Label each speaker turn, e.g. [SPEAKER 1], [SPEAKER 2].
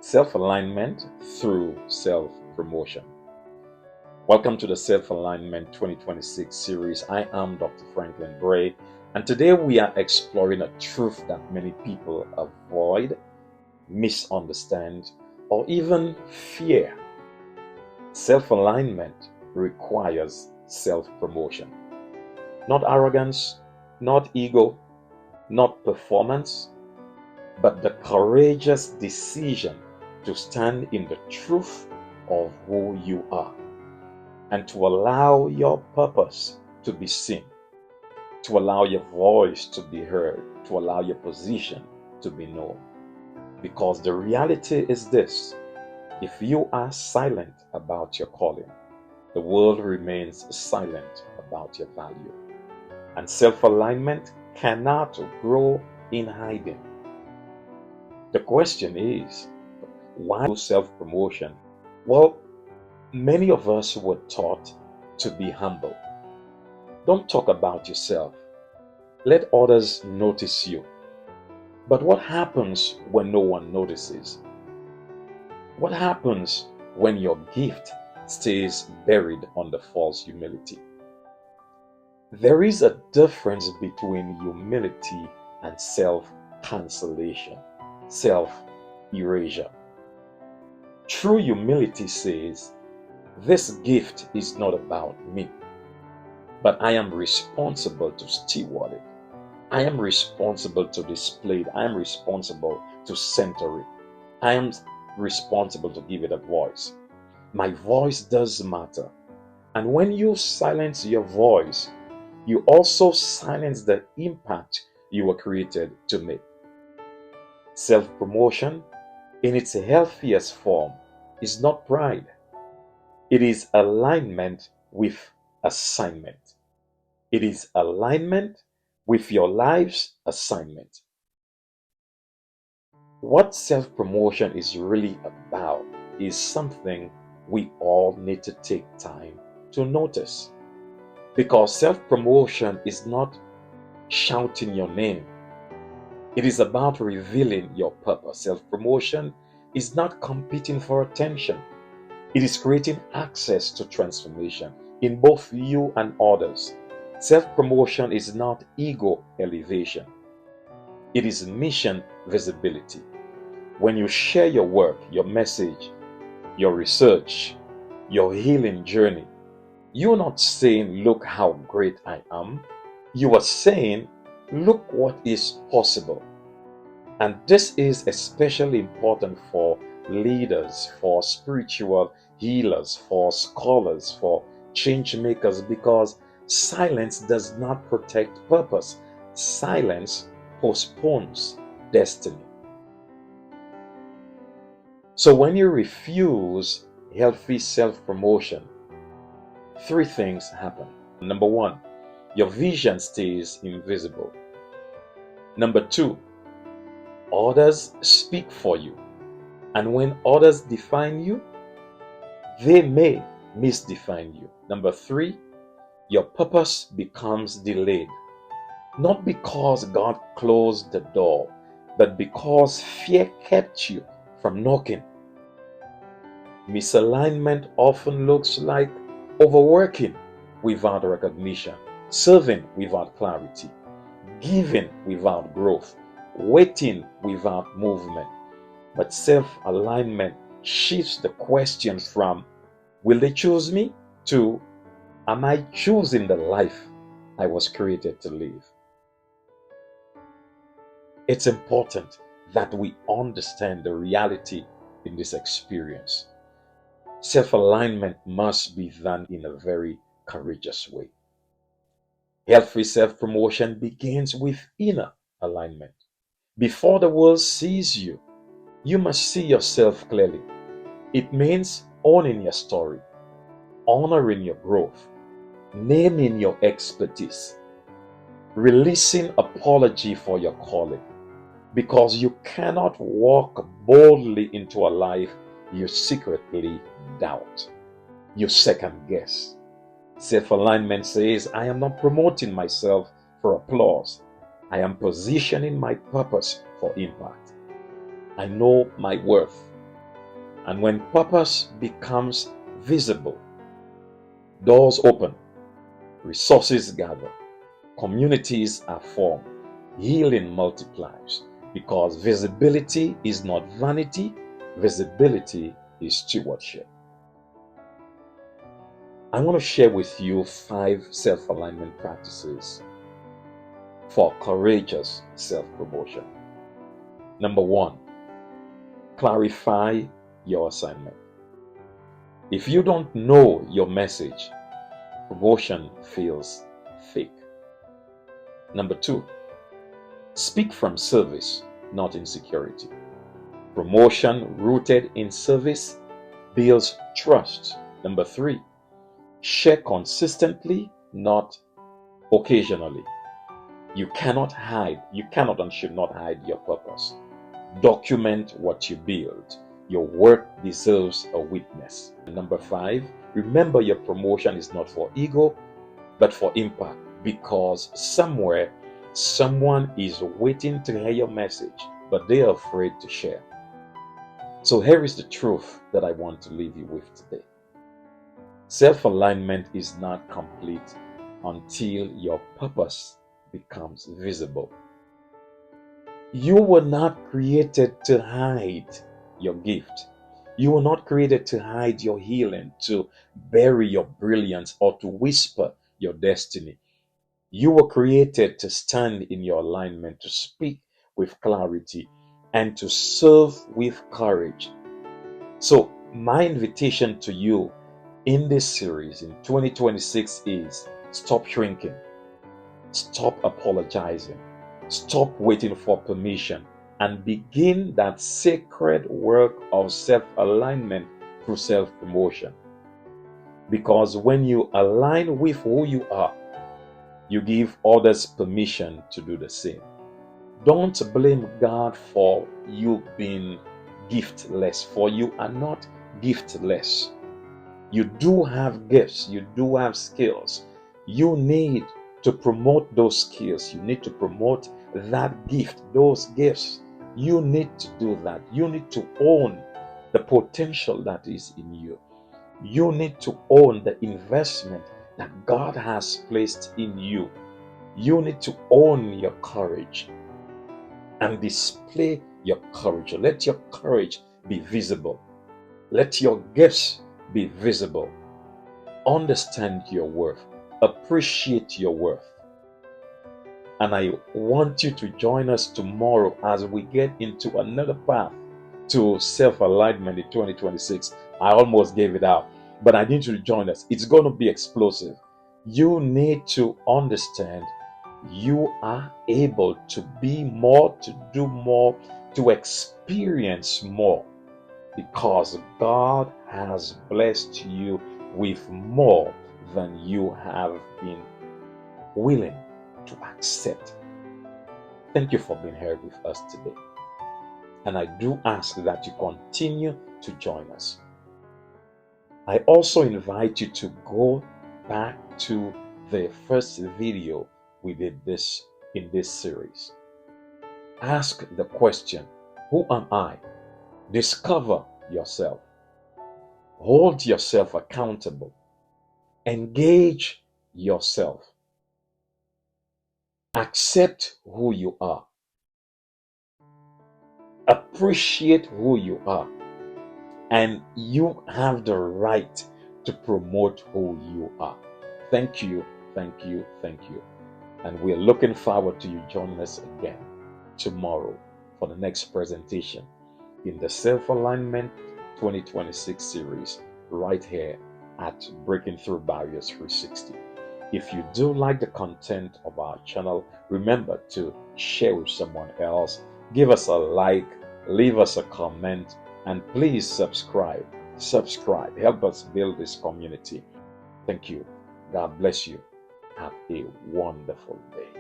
[SPEAKER 1] Self-alignment through self-promotion. Welcome to the Self-Alignment 2026 series. I am Dr. Franklin Bray, and today we are exploring a truth that many people avoid, misunderstand, or even fear. Self-alignment requires self-promotion. Not arrogance, not ego, not performance, but the courageous decision to stand in the truth of who you are and to allow your purpose to be seen, to allow your voice to be heard, to allow your position to be known. Because the reality is this: if you are silent about your calling, the world remains silent about your value. And self-alignment cannot grow in hiding. The question is, why self-promotion? Well, many of us were taught to be humble. Don't talk about yourself. Let others notice you. But what happens when no one notices? What happens when your gift stays buried under false humility? There is a difference between humility and self-cancellation, self-erasure. True humility says, this gift is not about me, but I am responsible to steward it. I am responsible to display it. I am responsible to center it. I am responsible to give it a voice. My voice does matter. And when you silence your voice, you also silence the impact you were created to make. Self-promotion, in its healthiest form, is not pride. It is alignment with assignment. It is alignment with your life's assignment. What self-promotion is really about is something we all need to take time to notice. Because self-promotion is not shouting your name. It is about revealing your purpose. Self-promotion is not competing for attention. It is creating access to transformation in both you and others. Self-promotion is not ego elevation. It is mission visibility. When you share your work, your message, your research, your healing journey, you're not saying, look how great I am. You are saying, look what is possible. And this is especially important for leaders, for spiritual healers, for scholars, for change makers, because silence does not protect purpose. Silence postpones destiny. So when you refuse healthy self-promotion, three things happen. Number one, your vision stays invisible. Number two, others speak for you. And when others define you, they may misdefine you. Number three, your purpose becomes delayed. Not because God closed the door, but because fear kept you from knocking. Misalignment often looks like overworking without recognition, serving without clarity, giving without growth, waiting without movement. But self-alignment shifts the question from, will they choose me? To, am I choosing the life I was created to live? It's important that we understand the reality in this experience. Self-alignment must be done in a very courageous way. Healthy self-promotion begins with inner alignment. Before the world sees you, you must see yourself clearly. It means owning your story, honoring your growth, naming your expertise, releasing apology for your calling. Because you cannot walk boldly into a life you secretly doubt, you second guess. Self-alignment says, I am not promoting myself for applause. I am positioning my purpose for impact. I know my worth. And when purpose becomes visible, doors open, resources gather, communities are formed, healing multiplies, because visibility is not vanity, visibility is stewardship. I want to share with you 5 self-alignment practices for courageous self-promotion. Number 1, clarify your assignment. If you don't know your message, promotion feels fake. Number 2, speak from service, not insecurity. Promotion rooted in service builds trust. Number 3, share consistently, not occasionally. You cannot and should not hide your purpose. Document what you build. Your work deserves a witness. Number 5, remember your promotion is not for ego, but for impact, because somewhere, someone is waiting to hear your message, but they are afraid to share. So here is the truth that I want to leave you with today. Self-alignment is not complete until your purpose becomes visible. You were not created to hide your gift. You were not created to hide your healing, to bury your brilliance, or to whisper your destiny. You were created to stand in your alignment, to speak with clarity, and to serve with courage. So, my invitation to you in this series in 2026 is stop shrinking, stop apologizing, stop waiting for permission, and begin that sacred work of self-alignment through self-promotion. Because when you align with who you are, you give others permission to do the same. Don't blame God for you being giftless, for you are not giftless. You do have gifts, you do have skills. You need to promote those skills. You need to promote that gift, those gifts. You need to do that. You need to own the potential that is in you. You need to own the investment that God has placed in you. You need to own your courage and display your courage. Let your courage be visible. Let your gifts be visible. Understand your worth. Appreciate your worth. And I want you to join us tomorrow as we get into another path to self-alignment in 2026. I almost gave it out, but I need you to join us. It's going to be explosive. You need to understand you are able to be more, to do more, to experience more, because God has blessed you with more than you have been willing to accept. Thank you for being here with us today. And I do ask that you continue to join us. I also invite you to go back to the first video we did in this series. Ask the question, who am I? Discover yourself. Hold yourself accountable. Engage yourself. Accept who you are. Appreciate who you are. And you have the right to promote who you are. Thank you, thank you, thank you. And we're looking forward to you joining us again tomorrow for the next presentation in the Self-Alignment 2026 series right here at Breaking Through Barriers 360. If you do like the content of our channel, remember to share with someone else, give us a like, leave us a comment, and please subscribe. Help us build this community. Thank you. God bless you. Have a wonderful day.